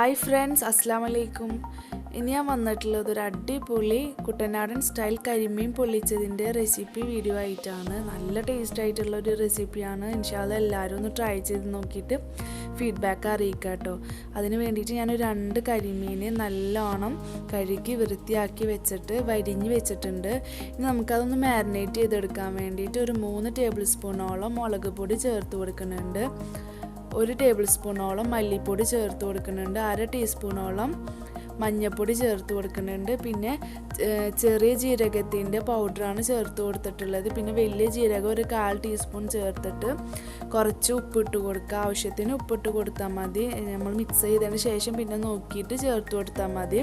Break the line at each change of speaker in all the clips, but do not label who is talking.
Hi friends, അസ്സലാമലൈക്കും. ഇനി ഞാൻ വന്നിട്ടുള്ളത് ഒരു അടിപൊളി കുട്ടനാടൻ സ്റ്റൈൽ കരിമീൻ പൊള്ളിച്ചതിൻ്റെ റെസിപ്പി വീഡിയോ ആയിട്ടാണ്. നല്ല ടേസ്റ്റ് ആയിട്ടുള്ള ഒരു റെസിപ്പിയാണ്. ഇൻഷാല്ലാ എല്ലാവരും ഒന്ന് ട്രൈ ചെയ്ത് നോക്കിയിട്ട് ഫീഡ്ബാക്ക് അറിയിക്കുക കേട്ടോ. അതിന് വേണ്ടിയിട്ട് ഞാൻ 2 കരിമീൻ നല്ലോണം കഴുകി വൃത്തിയാക്കി വെച്ചിട്ട് വരിഞ്ഞ് വെച്ചിട്ടുണ്ട്. ഇനി നമുക്കതൊന്ന് മാരിനേറ്റ് ചെയ്തെടുക്കാൻ വേണ്ടിയിട്ട് ഒരു 3 ടേബിൾ സ്പൂണോളം മുളക് പൊടി ചേർത്ത് കൊടുക്കുന്നുണ്ട്. 1 ടേബിൾ സ്പൂണോളം മല്ലിപ്പൊടി ചേർത്ത് കൊടുക്കുന്നുണ്ട്. 1/2 ടീസ്പൂണോളം മഞ്ഞൾപ്പൊടി ചേർത്ത് കൊടുക്കുന്നുണ്ട്. പിന്നെ ചെറിയ ജീരകത്തിൻ്റെ പൗഡറാണ് ചേർത്ത് കൊടുത്തിട്ടുള്ളത്. പിന്നെ വലിയ ജീരകം ഒരു 1/4 ടീസ്പൂൺ ചേർത്തിട്ട് കുറച്ച് ഉപ്പിട്ട് കൊടുക്കുക. ആവശ്യത്തിന് ഉപ്പിട്ട് കൊടുത്താൽ മതി. നമ്മൾ മിക്സ് ചെയ്തതിന് ശേഷം പിന്നെ നോക്കിയിട്ട് ചേർത്ത് കൊടുത്താൽ മതി.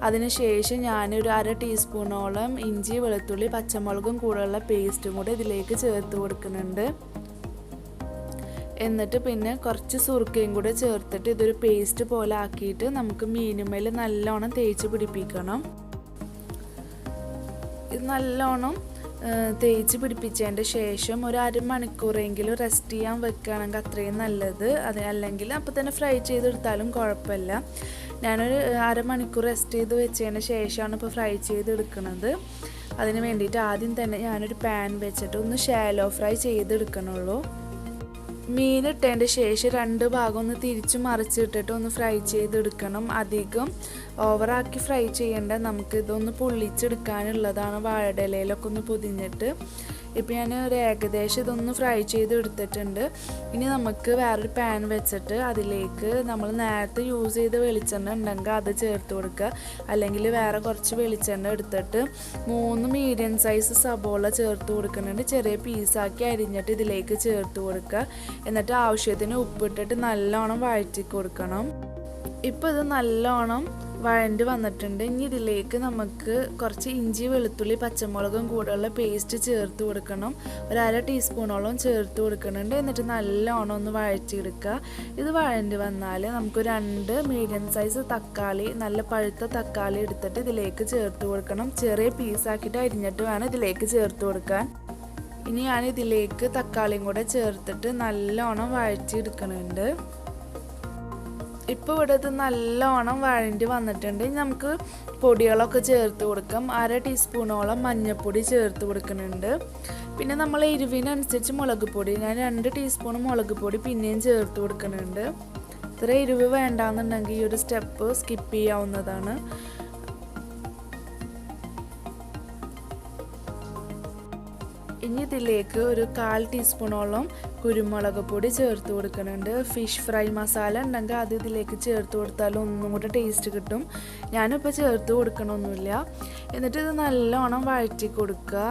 അതിന് ശേഷം ഞാനൊരു 1/2 ടീസ്പൂണോളം ഇഞ്ചി, വെളുത്തുള്ളി, പച്ചമുളകും കൂടെയുള്ള പേസ്റ്റും കൂടെ ഇതിലേക്ക് ചേർത്ത് കൊടുക്കുന്നുണ്ട്. എന്നിട്ട് പിന്നെ കുറച്ച് സുർക്കയും കൂടെ ചേർത്തിട്ട് ഇതൊരു പേസ്റ്റ് പോലെ ആക്കിയിട്ട് നമുക്ക് മീനുമേൽ നല്ലോണം തേച്ച് പിടിപ്പിക്കണം. ഇത് നല്ലോണം തേച്ച് പിടിപ്പിച്ചതിൻ്റെ ശേഷം ഒരു അരമണിക്കൂറെങ്കിലും റെസ്റ്റ് ചെയ്യാൻ വെക്കുകയാണെങ്കിൽ അത്രയും നല്ലത്. അല്ലെങ്കിൽ അപ്പോൾ തന്നെ ഫ്രൈ ചെയ്തെടുത്താലും കുഴപ്പമില്ല. ഞാനൊരു അരമണിക്കൂർ റെസ്റ്റ് ചെയ്ത് വെച്ചതിന് ശേഷമാണ് ഇപ്പോൾ ഫ്രൈ ചെയ്തെടുക്കുന്നത്. അതിന് വേണ്ടിയിട്ട് ആദ്യം തന്നെ ഞാനൊരു പാൻ വെച്ചിട്ട് ഒന്ന് ഷാലോ ഫ്രൈ ചെയ്തെടുക്കണുള്ളൂ. മീൻ ഇട്ടതിൻ്റെ ശേഷം 2 ഭാഗം ഒന്ന് തിരിച്ചു മറിച്ചിട്ടിട്ട് ഒന്ന് ഫ്രൈ ചെയ്തെടുക്കണം. അധികം ഓവറാക്കി ഫ്രൈ ചെയ്യേണ്ട. നമുക്ക് ഇതൊന്ന് പൊള്ളിച്ചെടുക്കാനുള്ളതാണ്. വാഴയിലയിലൊക്കെ ഒന്ന് പൊതിഞ്ഞിട്ട് ഇപ്പം ഞാൻ ഒരു ഏകദേശം ഇതൊന്ന് ഫ്രൈ ചെയ്തെടുത്തിട്ടുണ്ട്. ഇനി നമുക്ക് വേറൊരു പാൻ വെച്ചിട്ട് അതിലേക്ക് നമ്മൾ നേരത്തെ യൂസ് ചെയ്ത വെളിച്ചെണ്ണ ഉണ്ടെങ്കിൽ അത് ചേർത്ത് കൊടുക്കുക. അല്ലെങ്കിൽ വേറെ കുറച്ച് വെളിച്ചെണ്ണ എടുത്തിട്ട് 3 മീഡിയം സൈസ് സബോള ചേർത്ത് കൊടുക്കുന്നുണ്ട്. ചെറിയ പീസാക്കി അരിഞ്ഞിട്ട് ഇതിലേക്ക് ചേർത്ത് കൊടുക്കുക. എന്നിട്ട് ആവശ്യത്തിന് ഉപ്പിട്ടിട്ട് നല്ലോണം വഴറ്റി കൊടുക്കണം. ഇപ്പോൾ ഇത് നല്ലോണം വഴണ്ടി വന്നിട്ടുണ്ട്. ഇനി ഇതിലേക്ക് നമുക്ക് കുറച്ച് ഇഞ്ചി, വെളുത്തുള്ളി, പച്ചമുളകും കൂടെയുള്ള പേസ്റ്റ് ചേർത്ത് കൊടുക്കണം. ഒരു 1/2 ടീസ്പൂണോളം ചേർത്ത് കൊടുക്കുന്നുണ്ട്. എന്നിട്ട് നല്ലോണം ഒന്ന് വഴറ്റിയെടുക്കുക. ഇത് വഴണ്ടി വന്നാൽ നമുക്ക് 2 മീഡിയം സൈസ് തക്കാളി, നല്ല പഴുത്ത തക്കാളി എടുത്തിട്ട് ഇതിലേക്ക് ചേർത്ത് കൊടുക്കണം. ചെറിയ പീസാക്കിയിട്ട് അരിഞ്ഞിട്ട് വേണം ഇതിലേക്ക് ചേർത്ത് കൊടുക്കാൻ. ഇനി ഞാൻ ഇതിലേക്ക് തക്കാളിയും കൂടെ ചേർത്തിട്ട് നല്ലോണം വഴറ്റിയെടുക്കുന്നുണ്ട്. ഇപ്പോൾ ഇവിടെ ഇത് നല്ലോണം വഴണ്ടി വന്നിട്ടുണ്ട്. ഇനി നമുക്ക് പൊടികളൊക്കെ ചേർത്ത് കൊടുക്കാം. 1/2 ടീസ്പൂണോളം മഞ്ഞൾപ്പൊടി ചേർത്ത് കൊടുക്കുന്നുണ്ട്. പിന്നെ നമ്മൾ എരിവിനനുസരിച്ച് മുളക് പൊടി, ഞാൻ 2 ടീസ്പൂൺ മുളക് പൊടി പിന്നെയും ചേർത്ത് കൊടുക്കുന്നുണ്ട്. ഇത്ര എരിവ് വേണ്ടാന്നുണ്ടെങ്കിൽ ഈ ഒരു സ്റ്റെപ്പ് സ്കിപ്പ് ചെയ്യാവുന്നതാണ്. ഇനി ഇതിലേക്ക് ഒരു 1/4 ടീസ്പൂണോളം കുരുമുളക് പൊടി ചേർത്ത് കൊടുക്കുന്നുണ്ട്. ഫിഷ് ഫ്രൈ മസാല ഉണ്ടെങ്കിൽ അത് ഇതിലേക്ക് ചേർത്ത് കൊടുത്താലും ഒന്നും കൂടെ ടേസ്റ്റ് കിട്ടും. ഞാനിപ്പോൾ ചേർത്ത് കൊടുക്കണമൊന്നുമില്ല. എന്നിട്ട് ഇത് നല്ലോണം വഴറ്റി കൊടുക്കുക.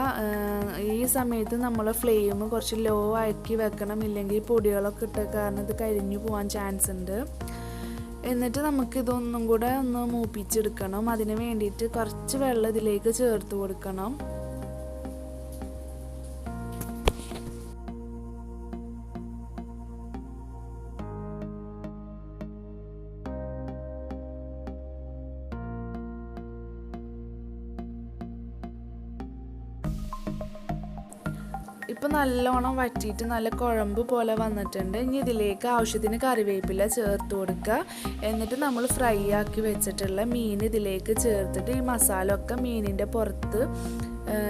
ഈ സമയത്ത് നമ്മൾ ഫ്ലെയിം കുറച്ച് ലോ ആക്കി വെക്കണം. ഇല്ലെങ്കിൽ പൊടികളൊക്കെ ഇട്ട കാരണം ഇത് കരിഞ്ഞു പോകാൻ ചാൻസ് ഉണ്ട്. എന്നിട്ട് നമുക്കിതൊന്നും കൂടെ ഒന്ന് മൂപ്പിച്ചെടുക്കണം. അതിന് വേണ്ടിയിട്ട് കുറച്ച് വെള്ളം ഇതിലേക്ക് ചേർത്ത് കൊടുക്കണം. ഇപ്പം നല്ലോണം വറ്റിയിട്ട് നല്ല കുഴമ്പ് പോലെ വന്നിട്ടുണ്ട്. ഇനി ഇതിലേക്ക് ആവശ്യത്തിന് കറിവേപ്പില ചേർത്ത് കൊടുക്കുക. എന്നിട്ട് നമ്മൾ ഫ്രൈ ആക്കി വെച്ചിട്ടുള്ള മീൻ ഇതിലേക്ക് ചേർത്തിട്ട് ഈ മസാല ഒക്കെ മീനിൻ്റെ പുറത്ത്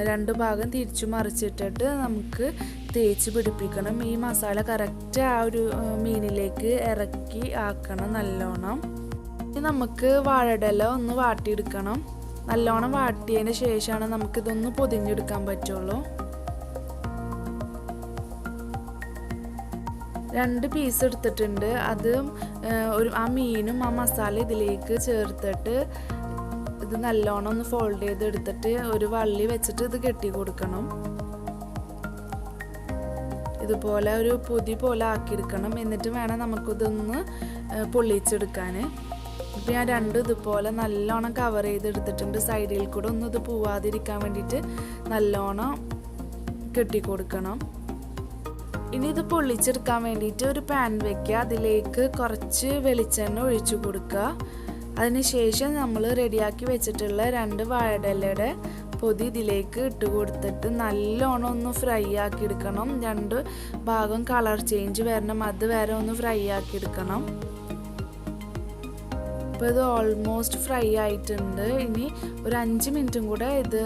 2 ഭാഗം തിരിച്ചു മറിച്ചിട്ടിട്ട് നമുക്ക് തേച്ച് പിടിപ്പിക്കണം. ഈ മസാല കറക്റ്റ് ആ ഒരു മീനിലേക്ക് ഇറക്കി ആക്കണം നല്ലോണം. ഇനി നമുക്ക് വാഴയില ഒന്ന് വാട്ടിയെടുക്കണം. നല്ലോണം വാട്ടിയതിന് ശേഷമാണ് നമുക്കിതൊന്ന് പൊതിഞ്ഞെടുക്കാൻ പറ്റുള്ളൂ. 2 പീസ് എടുത്തിട്ടുണ്ട്. അത് ആ മീനും ആ മസാല ഇതിലേക്ക് ചേർത്തിട്ട് ഇത് നല്ലോണം ഒന്ന് ഫോൾഡ് ചെയ്തെടുത്തിട്ട് ഒരു വള്ളി വെച്ചിട്ട് ഇത് കെട്ടി കൊടുക്കണം. ഇതുപോലെ ഒരു പൊതി പോലെ ആക്കിയെടുക്കണം. എന്നിട്ട് വേണം നമുക്കിതൊന്ന് പൊള്ളിച്ചെടുക്കാൻ. ഇപ്പം ഞാൻ 2 ഇതുപോലെ നല്ലോണം കവർ ചെയ്തെടുത്തിട്ടുണ്ട്. സൈഡിൽ കൂടെ ഒന്നും ഇത് പോവാതിരിക്കാൻ വേണ്ടിയിട്ട് നല്ലോണം കെട്ടിക്കൊടുക്കണം. ഇനി ഇത് പൊള്ളിച്ചെടുക്കാൻ വേണ്ടിയിട്ട് ഒരു പാൻ വയ്ക്കുക. അതിലേക്ക് കുറച്ച് വെളിച്ചെണ്ണ ഒഴിച്ചു കൊടുക്കുക. അതിനുശേഷം നമ്മൾ റെഡിയാക്കി വെച്ചിട്ടുള്ള 2 വാഴയിലയുടെ പൊതി ഇതിലേക്ക് ഇട്ട് കൊടുത്തിട്ട് നല്ലോണം ഒന്ന് ഫ്രൈ ആക്കി എടുക്കണം. 2 ഭാഗം കളർ ചേഞ്ച് വരണം, അത് വരെ ഒന്ന് ഫ്രൈ ആക്കി എടുക്കണം. അപ്പോൾ ഇത് ഓൾമോസ്റ്റ് ഫ്രൈ ആയിട്ടുണ്ട്. ഇനി ഒരു 5 മിനിറ്റും കൂടെ ഇത്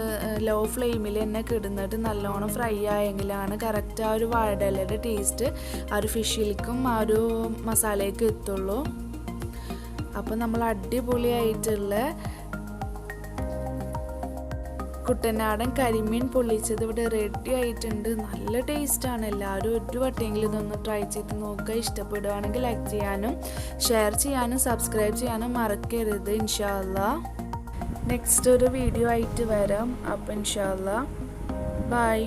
ലോ ഫ്ലെയിമിൽ തന്നെ കിടന്നിട്ട് നല്ലോണം ഫ്രൈ ആയെങ്കിലാണ് കറക്റ്റ് ആ ഒരു വാഴയിലയുടെ ടേസ്റ്റ് ആ ഒരു ഫിഷിലേക്കും ആ ഒരു മസാലയ്ക്കും എത്തുള്ളൂ. അപ്പോൾ നമ്മൾ അടിപൊളിയായിട്ടുള്ള കുട്ടനാടൻ കരിമീൻ പൊള്ളിച്ചത് ഇവിടെ റെഡി ആയിട്ടുണ്ട്. നല്ല ടേസ്റ്റാണ്. എല്ലാവരും ഒരു വട്ടമെങ്കിലും ഇതൊന്ന് ട്രൈ ചെയ്ത് നോക്കുക. ഇഷ്ടപ്പെടുകയാണെങ്കിൽ ലൈക്ക് ചെയ്യാനും ഷെയർ ചെയ്യാനും സബ്സ്ക്രൈബ് ചെയ്യാനും മറക്കരുത്. ഇൻഷാ അല്ലാഹ് നെക്സ്റ്റ് ഒരു വീഡിയോ ആയിട്ട് വരാം. അപ്പോൾ ഇൻഷാ അല്ലാഹ് ബൈ.